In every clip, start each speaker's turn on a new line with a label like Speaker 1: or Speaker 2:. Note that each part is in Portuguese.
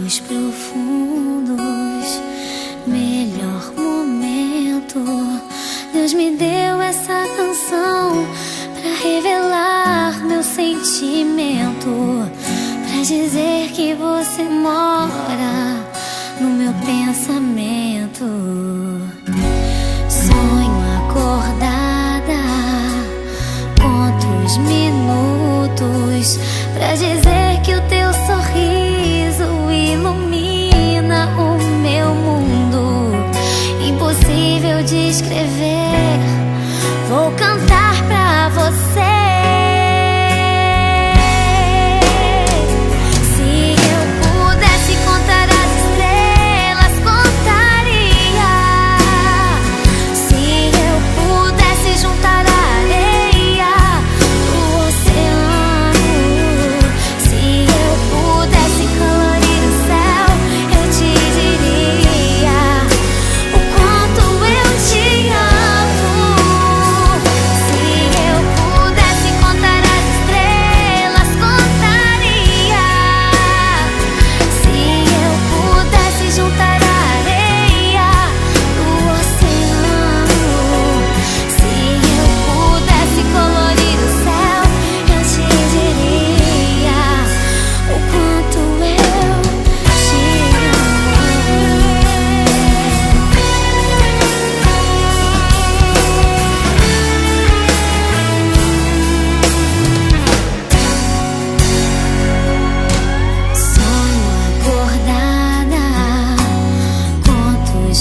Speaker 1: sonhos profundos, melhor momento. Deus me deu essa canção pra revelar meu sentimento, pra dizer que você mora no meu pensamento. Sonho acordada, conto os minutos pra dizer que o teu sorriso ilumina o meu mundo. Impossível de escrever, vou cantar pra você.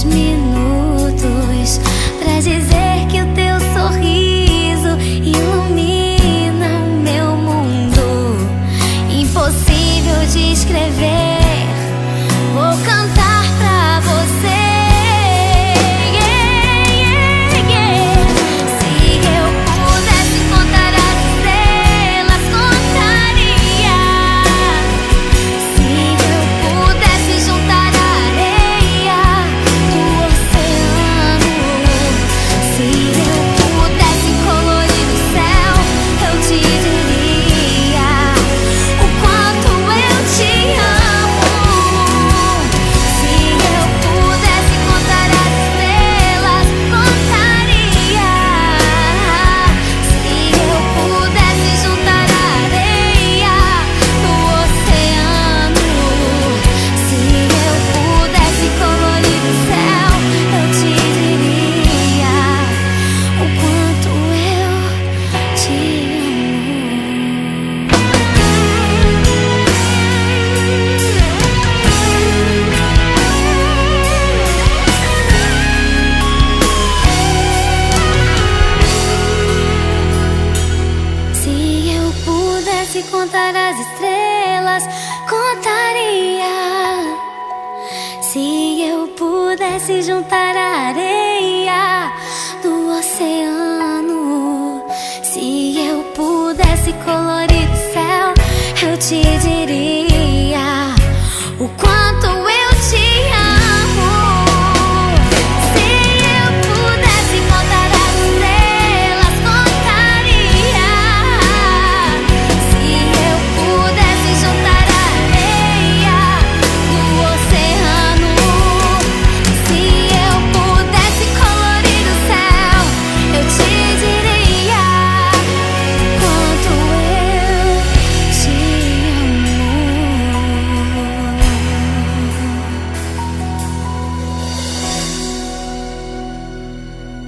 Speaker 1: Minutos pra dizer que o teu sorriso ilumina o meu mundo. Impossível de escrever, vou cantar pra você. Se contar as estrelas, contaria. Se eu pudesse juntar a areia do oceano, se eu pudesse colorir o céu, eu te diria.